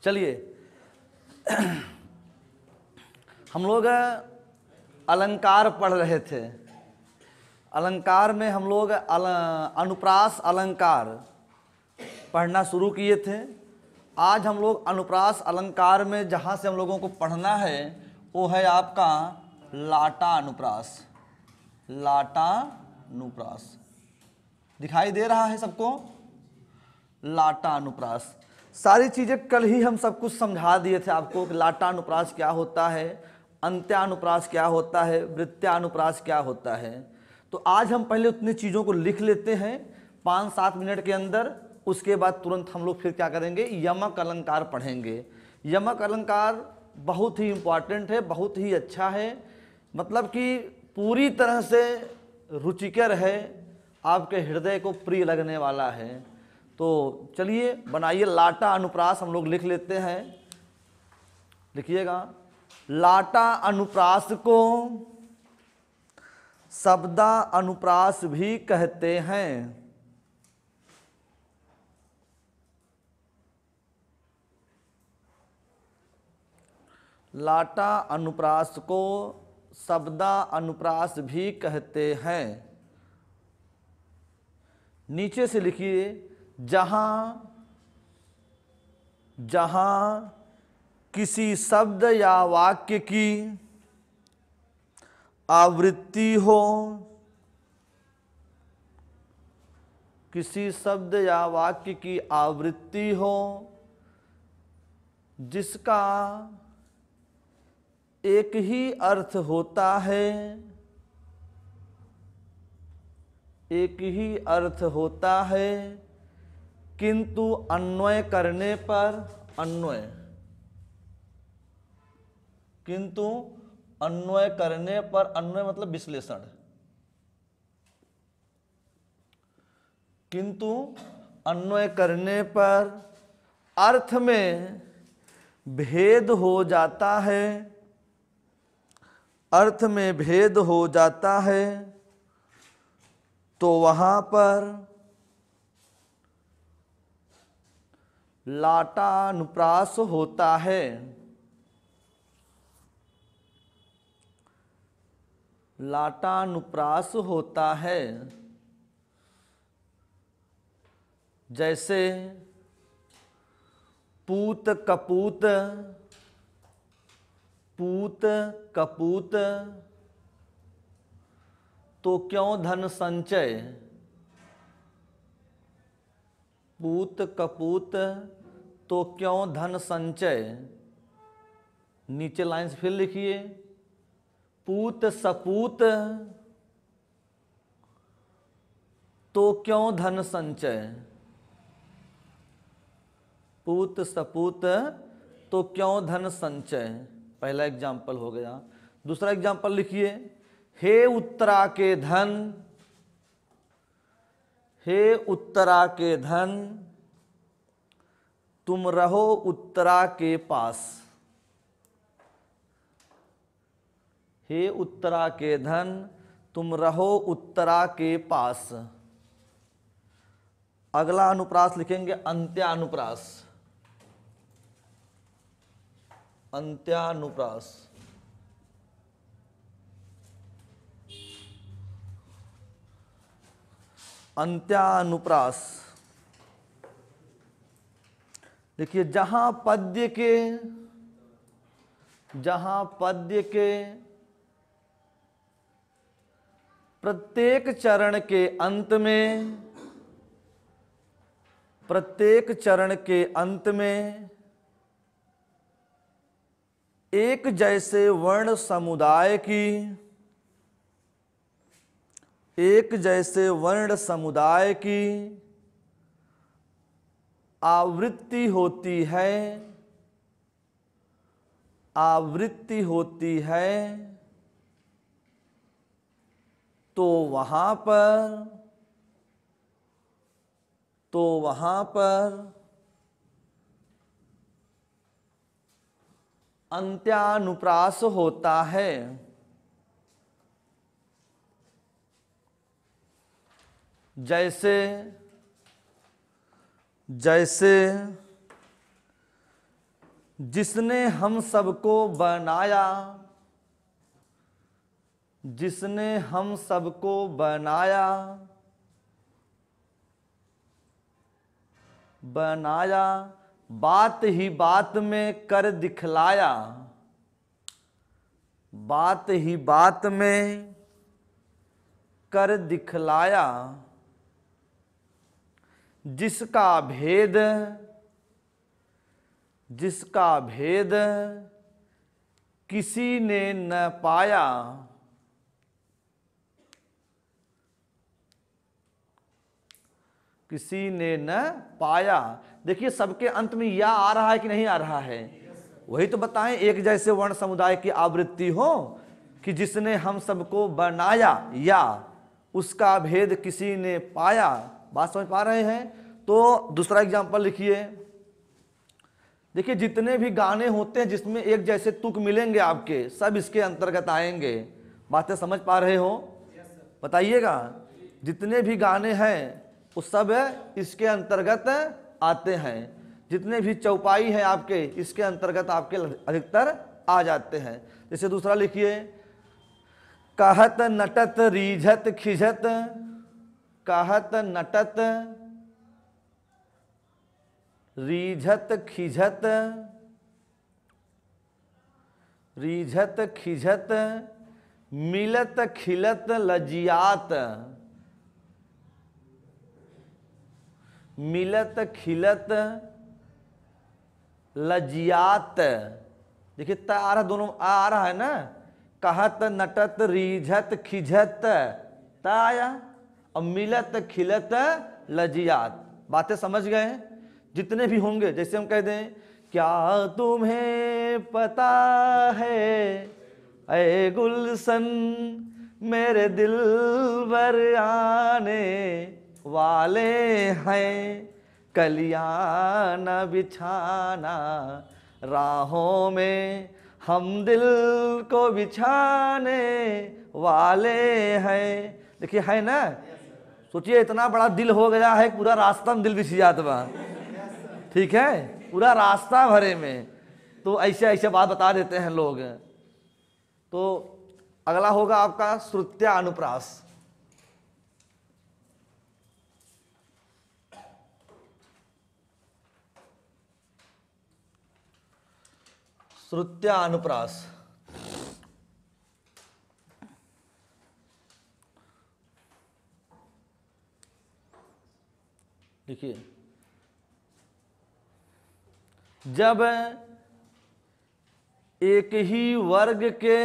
चलिए हम लोग अलंकार पढ़ रहे थे। अलंकार में हम लोग अनुप्रास अलंकार पढ़ना शुरू किए थे। आज हम लोग अनुप्रास अलंकार में जहाँ से हम लोगों को पढ़ना है वो है आपका लाटा अनुप्रास। लाटा अनुप्रास दिखाई दे रहा है सबको? लाटा अनुप्रास सारी चीज़ें कल ही हम सब कुछ समझा दिए थे आपको कि लाटा अनुप्रास क्या होता है, अंत्यानुप्रास क्या होता है, वृत्त्यानुप्रास क्या होता है। तो आज हम पहले उतनी चीज़ों को लिख लेते हैं 5-7 मिनट के अंदर। उसके बाद तुरंत हम लोग फिर क्या करेंगे, यमक अलंकार पढ़ेंगे। यमक अलंकार बहुत ही इम्पॉर्टेंट है, बहुत ही अच्छा है, मतलब कि पूरी तरह से रुचिकर है, आपके हृदय को प्रिय लगने वाला है। तो चलिए बनाइए लाटा अनुप्रास हम लोग लिख लेते हैं। लिखिएगा, लाटा अनुप्रास को शब्दा अनुप्रास भी कहते हैं। लाटा अनुप्रास को शब्दा अनुप्रास भी कहते हैं। नीचे से लिखिए, जहां जहां किसी शब्द या वाक्य की आवृत्ति हो, किसी शब्द या वाक्य की आवृत्ति हो जिसका एक ही अर्थ होता है, एक ही अर्थ होता है, किंतु अन्वय करने पर अन्वय, किंतु अन्वय करने पर अन्वय मतलब विश्लेषण, किंतु अन्वय करने पर अर्थ में भेद हो जाता है, अर्थ में भेद हो जाता है, तो वहां पर लाटानुप्रास होता है। लाटानुप्रास होता है। जैसे पूत कपूत, पूत कपूत तो क्यों धन संचय, पूत कपूत तो क्यों धन संचय। नीचे लाइन से फिर लिखिए, पूत सपूत तो क्यों धन संचय, पूत सपूत तो क्यों धन संचय। पहला एग्जाम्पल हो गया। दूसरा एग्जाम्पल लिखिए, हे उत्तरा के धन, हे उत्तरा के धन तुम रहो उत्तरा के पास। हे उत्तरा के धन तुम रहो उत्तरा के पास। अगला अनुप्रास लिखेंगे अंत्यानुप्रास। अंत्यानुप्रास, अंत्यानुप्रास देखिए, जहां पद्य के प्रत्येक चरण के अंत में, प्रत्येक चरण के अंत में एक जैसे वर्ण समुदाय की, एक जैसे वर्ण समुदाय की आवृत्ति होती है, आवृत्ति होती है, तो वहां पर अंत्यानुप्रास होता है। जैसे जिसने हम सबको बनाया, जिसने हम सबको बनाया, बनाया, बात ही बात में कर दिखलाया, बात ही बात में कर दिखलाया, जिसका भेद, जिसका भेद किसी ने न पाया, किसी ने न पाया। देखिए सबके अंत में या आ रहा है कि नहीं आ रहा है, वही तो बताएं। एक जैसे वर्ण समुदाय की आवृत्ति हो कि जिसने हम सबको बनाया या उसका भेद किसी ने पाया। बात समझ पा रहे हैं? तो दूसरा एग्जांपल लिखिए। देखिए जितने भी गाने होते हैं जिसमें एक जैसे तुक मिलेंगे आपके, सब इसके अंतर्गत आएंगे। बातें समझ पा रहे हो? बताइएगा। जितने भी गाने हैं वो सब इसके अंतर्गत आते हैं। जितने भी चौपाई हैं आपके, इसके अंतर्गत आपके अधिकतर आ जाते हैं। जैसे दूसरा लिखिए, कहत नटत रीझत खिझत, कहत नटत रीझत खिझत, रीझत खिझत, मिलत खिलत लजियात, मिलत खिलत लजियात। देखिए त आ रहा, दोनों आ रहा है ना। कहत नटत रीझत खिझत त आया, और मिलत खिलत लजियात। बातें समझ गए? जितने भी होंगे, जैसे हम कह दें, क्या तुम्हें पता है ऐ गुलशन मेरे दिल बर आने वाले हैं, कलियां न बिछाना राहों में हम दिल को बिछाने वाले हैं। देखिए है ना। सोचिए इतना बड़ा दिल हो गया है, पूरा रास्ता में दिल बिछ जाता बा। ठीक है, पूरा रास्ता भरे में। तो ऐसे ऐसे बात बता देते हैं लोग। तो अगला होगा आपका श्रुत्या अनुप्रास। श्रुत्या अनुप्रास। देखिए जब एक ही वर्ग के,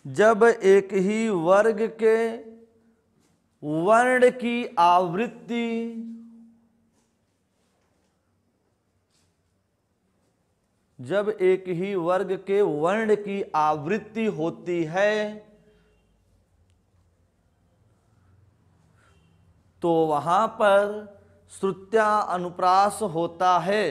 जब एक ही वर्ग के वर्ण की आवृत्ति, जब एक ही वर्ग के वर्ण की आवृत्ति होती है तो वहां पर श्रुत्या अनुप्रास होता है।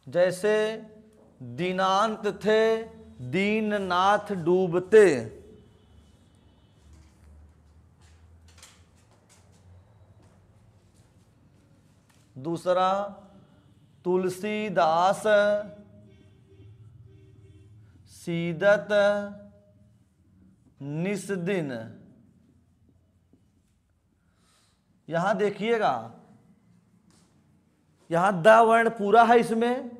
जैसे दीनांत थे दीननाथ डूबते, दूसरा तुलसीदास सीदत निस्दिन। यहां देखिएगा, यहां द वर्ण पूरा है इसमें।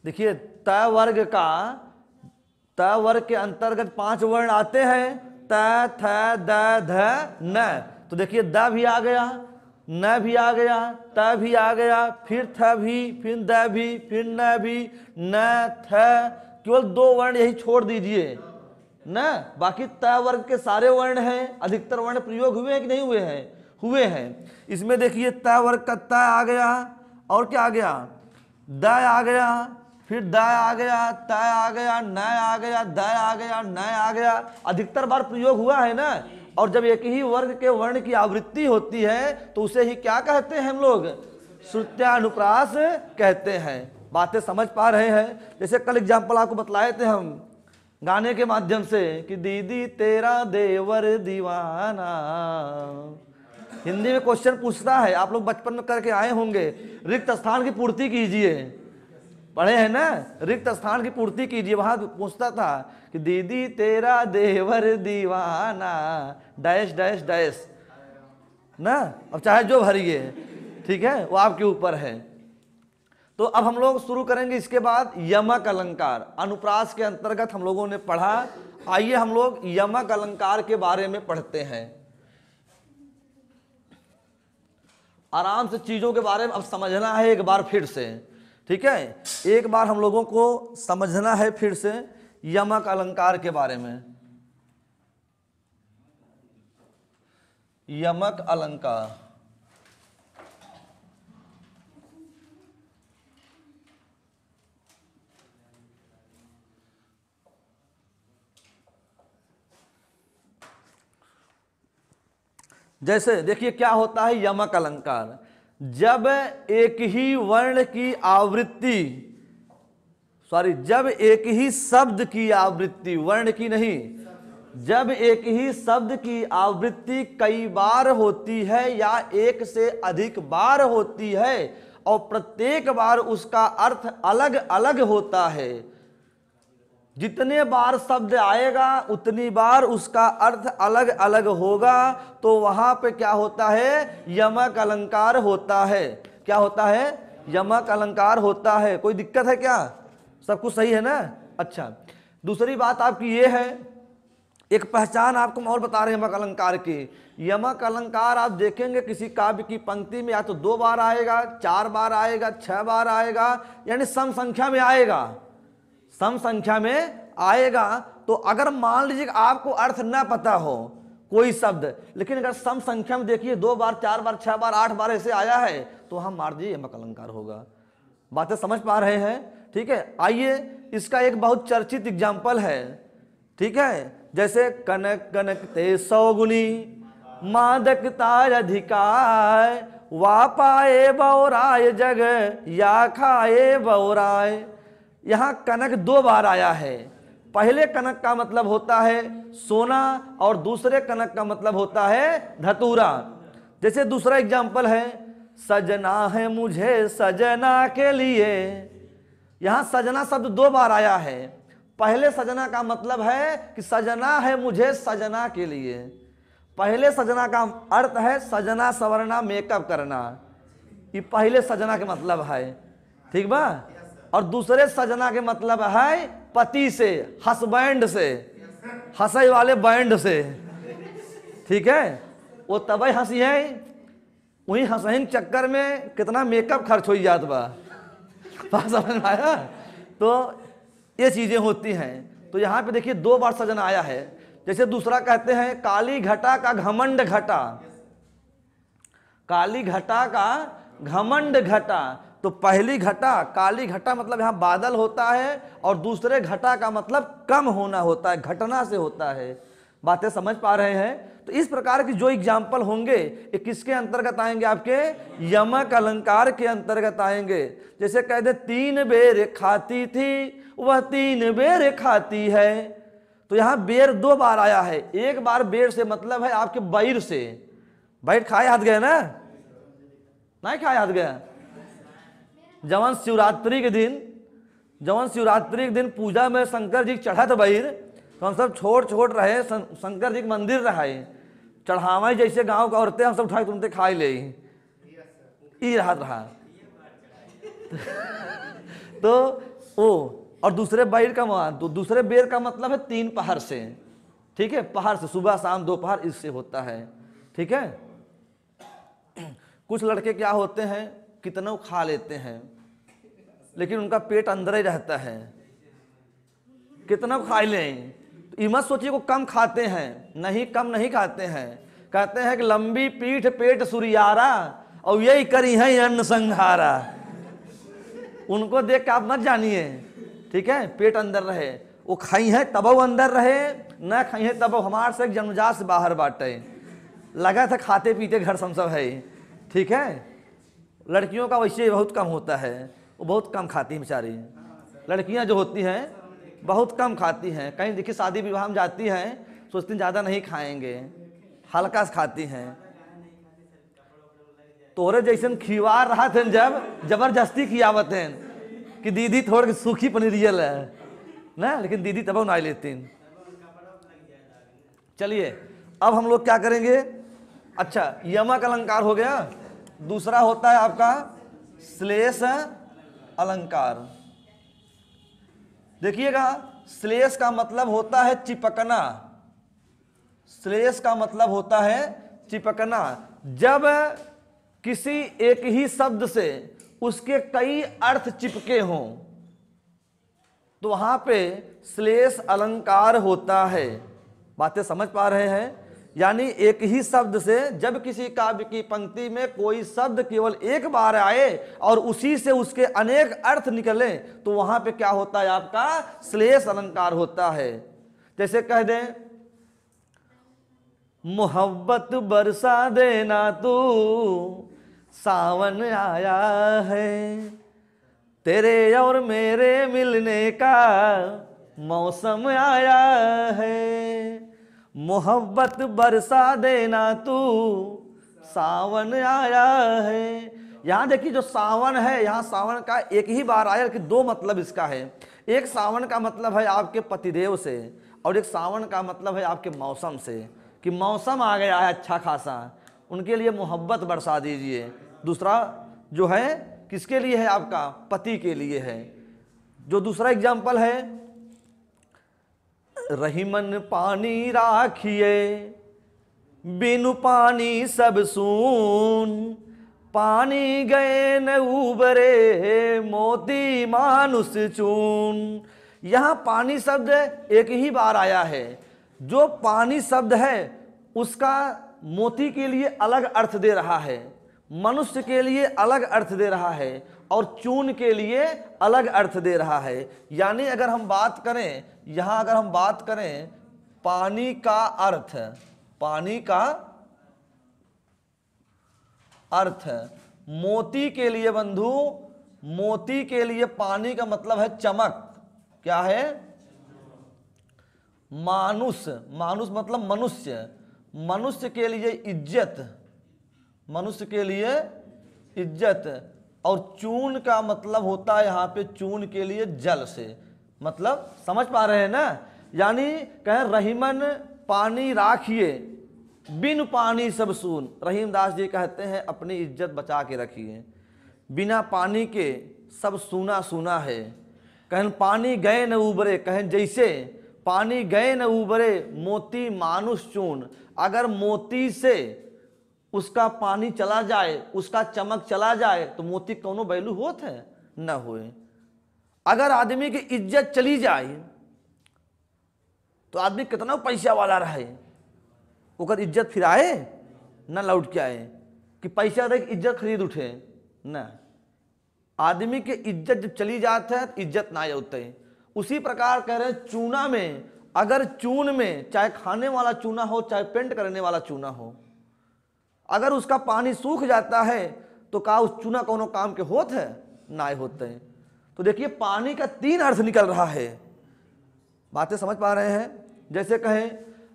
देखिए त वर्ग का, त वर्ग के अंतर्गत 5 वर्ण आते हैं, त थ द ध न। तो देखिए द भी आ गया, न भी आ गया, त भी आ गया, फिर थ भी, फिर द भी, फिर न भी, न थ। केवल 2 वर्ण यही छोड़ दीजिए न, बाकी त वर्ग के सारे वर्ण हैं। अधिकतर वर्ण प्रयोग हुए हैं कि नहीं हुए हैं? हुए हैं। इसमें देखिए त वर्ग का त आ गया, और क्या आ गया? द आ गया, फिर द आ गया, त आ गया, न आ गया, द आ गया, न आ गया। अधिकतर बार प्रयोग हुआ है ना। और जब एक ही वर्ग के वर्ण की आवृत्ति होती है तो उसे ही क्या कहते हैं हम लोग? श्रुत्यानुप्रास कहते हैं। बातें समझ पा रहे हैं? जैसे कल एग्जाम्पल आपको बतलाए थे हम गाने के माध्यम से कि दीदी तेरा देवर दीवाना। हिंदी में क्वेश्चन पूछता है, आप लोग बचपन में करके आए होंगे, रिक्त स्थान की पूर्ति कीजिए, पढ़े हैं ना, रिक्त स्थान की पूर्ति कीजिए। वहां पूछता था कि दीदी तेरा देवर दीवाना डैश डैश डैश ना। अब चाहे जो भरिए, ठीक है, वो आपके ऊपर है। तो अब हम लोग शुरू करेंगे इसके बाद यमक अलंकार। अनुप्रास के अंतर्गत हम लोगों ने पढ़ा, आइए हम लोग यमक अलंकार के बारे में पढ़ते हैं। आराम से चीजों के बारे में अब समझना है एक बार फिर से, ठीक है, एक बार हम लोगों को समझना है फिर से यमक अलंकार के बारे में। यमक अलंकार, जैसे देखिए क्या होता है यमक अलंकार। जब एक ही वर्ण की आवृत्ति, जब एक ही शब्द की आवृत्ति, वर्ण की नहीं, जब एक ही शब्द की आवृत्ति कई बार होती है या एक से अधिक बार होती है और प्रत्येक बार उसका अर्थ अलग अलग होता है, जितने बार शब्द आएगा उतनी बार उसका अर्थ अलग अलग होगा, तो वहां पे क्या होता है, यमक अलंकार होता है। क्या होता है, यमक अलंकार होता है। कोई दिक्कत है क्या, सब कुछ सही है ना? अच्छा, दूसरी बात आपकी ये है, एक पहचान आपको और बता रहे हैं यमक अलंकार की। यमक अलंकार आप देखेंगे किसी काव्य की पंक्ति में या तो 2 बार आएगा, 4 बार आएगा, 6 बार आएगा, यानी सम संख्या में आएगा, सम संख्या में आएगा। तो अगर मान लीजिए आपको अर्थ ना पता हो कोई शब्द, लेकिन अगर सम संख्या में देखिए 2 बार, 4 बार, 6 बार, 8 बार ऐसे आया है, तो हम मार दीजिए यमक अलंकार होगा। बातें समझ पा रहे हैं? ठीक है, आइए इसका एक बहुत चर्चित एग्जाम्पल है, ठीक है, जैसे कनक कनक ते 100 गुनी मादकता अधिकार, वा पाए बौराय जग या खाए बौराय। यहां कनक 2 बार आया है। पहले कनक का मतलब होता है सोना और दूसरे कनक का मतलब होता है धतूरा। जैसे दूसरा एग्जाम्पल है, सजना है मुझे सजना के लिए। यहां सजना शब्द 2 बार आया है। पहले सजना का मतलब है कि सजना है मुझे सजना के लिए। पहले सजना का अर्थ है सजना सवरना मेकअप करना, ये पहले सजना का मतलब है, ठीक बा। और दूसरे सजना के मतलब है पति से, हसबैंड से, हंसई वाले बैंड से, ठीक है, वो तबई हंसी है, वही हंसही चक्कर में कितना मेकअप खर्च हो जात बा, बात समझ में आया? तो ये चीजें होती हैं। तो यहाँ पे देखिए 2 बार सजना आया है। जैसे दूसरा कहते हैं काली घटा का घमंड घटा, काली घटा का घमंड घटा। तो पहली घटा, काली घटा मतलब यहाँ बादल होता है, और दूसरे घटा का मतलब कम होना होता है, घटना से होता है। बातें समझ पा रहे हैं? तो इस प्रकार की जो एग्जाम्पल होंगे ये किसके अंतर्गत आएंगे, आपके यमक अलंकार के अंतर्गत आएंगे। जैसे कहते 3 बेर खाती थी वह 3 बेर खाती है, तो यहाँ बेर 2 बार आया है। एक बार बेर से मतलब है आपके बैर से, बैर खाए हाथ गए ना, नहीं खाए हाथ गया। जवन शिवरात्रि के दिन पूजा में शंकर जी चढ़त बैर, तो हम सब छोड़ रहे, शंकर जी के मंदिर रहे, चढ़ावा जैसे गांव का औरतें हम सब उठाए तुमते खाई ले, ई रहा तो ओ। और दूसरे बेर का मतलब है 3 पहर से, ठीक है, पहर से, सुबह शाम दोपहर, इससे होता है, ठीक है। कुछ लड़के क्या होते हैं, कितना खा लेते हैं लेकिन उनका पेट अंदर ही रहता है, कितना खा लें, तो मत सोचिए को कम खाते हैं, नहीं, कम नहीं खाते हैं। कहते हैं कि लंबी पीठ पेट सुरियारा और यही करी है अन्न संहारा। उनको देख के आप मत जानिए, ठीक है, पेट अंदर रहे, वो खाई है तब वो अंदर रहे, न खाई है तब हमारे से जन्मजात से बाहर बाटे, लगा था खाते पीते घर सब है, ठीक है। लड़कियों का वैसे बहुत कम होता है, वो बहुत कम खाती हैं बेचारी, लड़कियां जो होती हैं बहुत कम खाती हैं। कहीं देखिए शादी विवाह में जाती हैं, सोचती हैं ज़्यादा नहीं खाएंगे, हल्का से खाती हैं। तोरे जैसन खिवा रहा थे जब जबरदस्ती खियावत हैं कि दीदी थोड़ी सूखी पनीरियल है ना, लेकिन दीदी तब ना लेती। चलिए अब हम लोग क्या करेंगे। अच्छा, यमक अलंकार हो गया। दूसरा होता है आपका श्लेष अलंकार। देखिएगा, श्लेष का मतलब होता है चिपकना। श्लेष का मतलब होता है चिपकना। जब किसी एक ही शब्द से उसके कई अर्थ चिपके हों तो वहां पे श्लेष अलंकार होता है। बातें समझ पा रहे हैं? यानी एक ही शब्द से जब किसी काव्य की पंक्ति में कोई शब्द केवल एक बार आए और उसी से उसके अनेक अर्थ निकले तो वहां पे क्या होता है, आपका श्लेष अलंकार होता है। जैसे कह दें, मोहब्बत बरसा देना तू, सावन आया है, तेरे और मेरे मिलने का मौसम आया है। मोहब्बत बरसा देना तू, सावन आया है। यहाँ देखिए जो सावन है, यहाँ सावन का एक ही बार आया कि दो मतलब इसका है। एक सावन का मतलब है आपके पतिदेव से और एक सावन का मतलब है आपके मौसम से, कि मौसम आ गया है अच्छा खासा, उनके लिए मोहब्बत बरसा दीजिए। दूसरा जो है किसके लिए है, आपका पति के लिए है। जो दूसरा एग्जाम्पल है, रहीमन पानी राखिए, बिनु पानी सब सून, पानी गए न उबरे, मोती मानुष चून। यहाँ पानी शब्द एक ही बार आया है। जो पानी शब्द है उसका मोती के लिए अलग अर्थ दे रहा है, मनुष्य के लिए अलग अर्थ दे रहा है और चून के लिए अलग अर्थ दे रहा है। यानी अगर हम बात करें, यहाँ अगर हम बात करें पानी का अर्थ, पानी का अर्थ मोती के लिए बंधु, मोती के लिए पानी का मतलब है चमक। क्या है? मानुष, मानुष मतलब मनुष्य, मनुष्य के लिए इज्जत, मनुष्य के लिए इज्जत। और चून का मतलब होता है यहाँ पे चून के लिए जल से, मतलब समझ पा रहे हैं ना। यानी कहें रहीमन पानी राखिए, बिन पानी सब सून। रहीमदास जी कहते हैं अपनी इज्जत बचा के रखिए, बिना पानी के सब सूना सूना है। कहें पानी गए न उबरे, कहें जैसे पानी गए न उबरे, मोती मानुष चून। अगर मोती से उसका पानी चला जाए, उसका चमक चला जाए तो मोती कौनो वैल्यू होत है न होए। अगर आदमी की इज्जत चली जाए तो आदमी कितना पैसा वाला रहे, ओकर इज्जत फिर आए न लौट के आए, कि पैसा दे इज्जत खरीद उठे न। आदमी की इज्जत जब चली जाती है तो इज्जत ना होते। उसी प्रकार कह रहे हैं चूना में, अगर चून में चाहे खाने वाला चूना हो चाहे पेंट करने वाला चूना हो, अगर उसका पानी सूख जाता है तो का उस चूना कोनो काम के होत है ना होते हैं। तो देखिए पानी का तीन अर्थ निकल रहा है। बातें समझ पा रहे हैं? जैसे कहें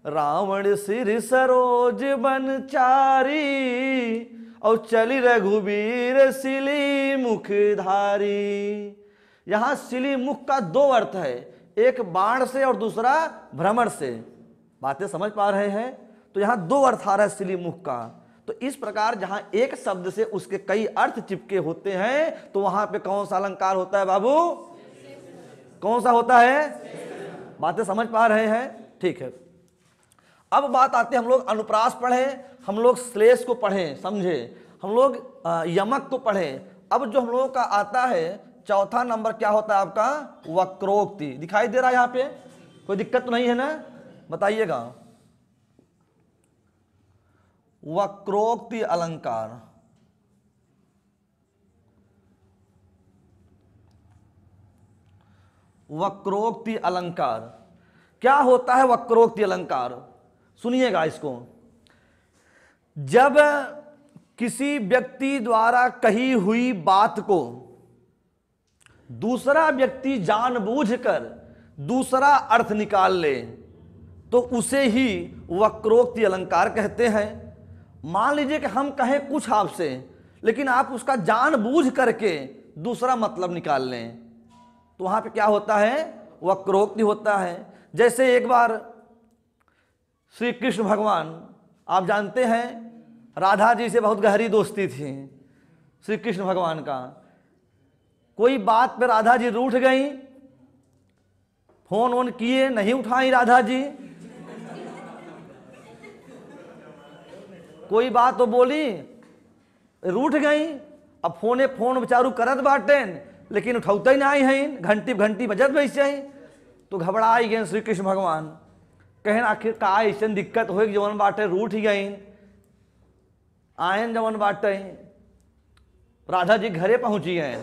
रावण सिर सरोज बनचारी, और चली रघुबीर सिली मुखधारी। यहाँ सिली मुख का दो अर्थ है, एक बाण से और दूसरा भ्रमर से। बातें समझ पा रहे हैं? तो यहाँ दो अर्थ आ रहा है सिली मुख का। तो इस प्रकार जहां एक शब्द से उसके कई अर्थ चिपके होते हैं तो वहां पे कौन सा अलंकार होता है बाबू? कौन सा होता है? बातें समझ पा रहे हैं? ठीक है। अब बात आते हैं, हम लोग अनुप्रास पढ़े, हम लोग श्लेष को पढ़े, समझे, हम लोग यमक को पढ़े। अब जो हम लोगों का आता है चौथा नंबर क्या होता है आपका? वक्रोक्ति। दिखाई दे रहा है यहाँ पे? कोई दिक्कत तो नहीं है ना? बताइएगा। वक्रोक्ति अलंकार, वक्रोक्ति अलंकार क्या होता है? वक्रोक्ति अलंकार सुनिएगा इसको। जब किसी व्यक्ति द्वारा कही हुई बात को दूसरा व्यक्ति जानबूझकर दूसरा अर्थ निकाल ले तो उसे ही वक्रोक्ति अलंकार कहते हैं। मान लीजिए कि हम कहें कुछ आपसे, लेकिन आप उसका जानबूझ करके दूसरा मतलब निकाल लें, तो वहां पे क्या होता है? वक्रोक्ति होता है। जैसे एक बार श्री कृष्ण भगवान, आप जानते हैं राधा जी से बहुत गहरी दोस्ती थी श्री कृष्ण भगवान का। कोई बात पे राधा जी रूठ गई, फोन वोन किए, नहीं उठाई राधा जी। कोई बात तो बोली, रूठ गई। अब फोन बेचारू करत बाटेन, लेकिन उठौते ही नहीं हैं, घंटी घंटी बजत वैसे ही। तो घबराई गए श्री कृष्ण भगवान, कहें आखिर का ऐसा दिक्कत हो जवन बाटे रूठ गई, आयन जवन बाटे। राधा जी घरे पहुंची हैं।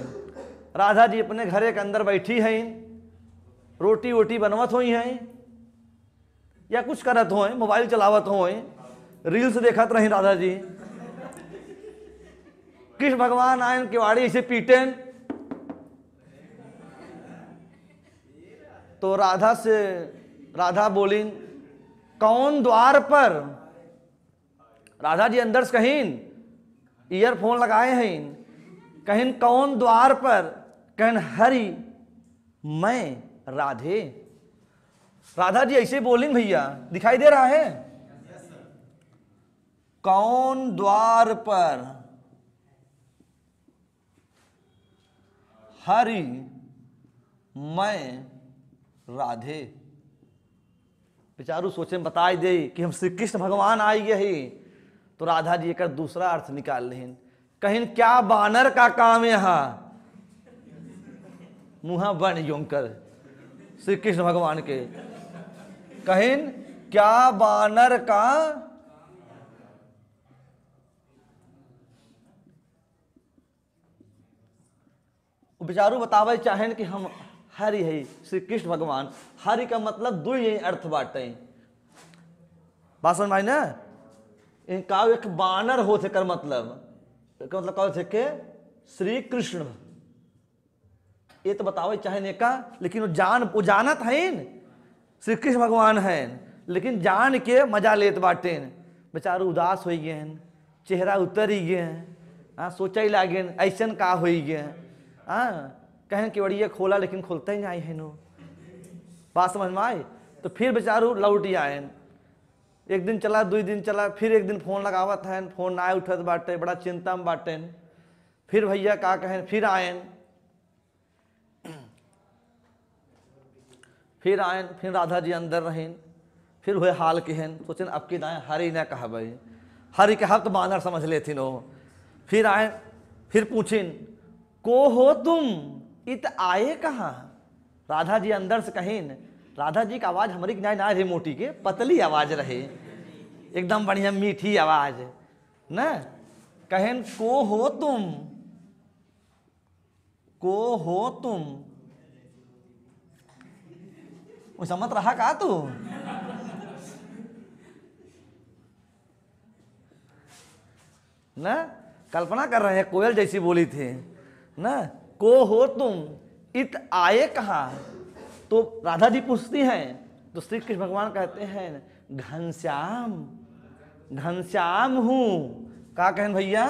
राधा जी अपने घरे के अंदर बैठी हैं, रोटी वोटी बनवत हुई हैं या कुछ करत हो, मोबाइल चलावत हो, रील्स देखत रही राधा जी। कृष्ण भगवान आयन किवाड़ी ऐसे पीटेन, तो राधा बोली, कौन द्वार पर? राधा जी अंदर से कहीन ईयरफोन लगाए हैं, कहीं कौन द्वार पर? कहें हरि मैं राधे। राधा जी ऐसे बोली भैया, दिखाई दे रहा है? कौन द्वार पर? हरि मैं राधे। बेचारू सोचे बताई दे कि हम श्री कृष्ण भगवान आई है। तो राधा जी एक दूसरा अर्थ निकाल लें, कहीं क्या बानर का काम यहां? मुहा बन योंकर श्री कृष्ण भगवान के, कहीं क्या बानर का? बेचारू बतावे चाहें कि हम हरि है श्री कृष्ण भगवान। हरि का मतलब दो ही अर्थ बाटे, बात समझ में आई ना? इनका एक बानर हो थे कर मतलब कहो थे के श्री कृष्ण, ये तो बतावे चाहे का, लेकिन वो जानत है श्री कृष्ण भगवान है, लेकिन जान के मजा लेत बाटे। बेचारू उदास हो गए, चेहरा उतर ही गए, हाँ सोचा ही लागे ऐसन का हो गए। हाँ कहें कि बड़िया खोला, लेकिन खोलता ही नहीं है नो। बात समझ में आए? तो फिर बेचारू लौट ही आए। एक दिन चला, 2 दिन चला, फिर एक दिन फोन लगावत है, फोन ना उठत बाटे, बड़ा चिंता में बाटे। फिर भैया का कहें, फिर आयन, फिर राधा जी अंदर रहें, फिर हुए हाल के हैं। सोचें अब की दाएँ हरि न कहा भाई, हरि कहा तो बानर समझ लेथिन हो। फिर आए, फिर पूछिन को हो तुम, इत आए कहाँ? राधा जी अंदर से कहें, राधा जी का आवाज हमारी ना रहे, मोटी के पतली आवाज रहे, एकदम बढ़िया मीठी आवाज न। कहें को हो तुम, को हो तुम? समझ रहा का तू? न कल्पना कर रहे हैं, कोयल जैसी बोली थी न, को हो तुम, इत आए कहाँ? तो राधा जी पूछती हैं, तो श्री कृष्ण भगवान कहते हैं घनश्याम, घनश्याम हूं। का कहें भैया?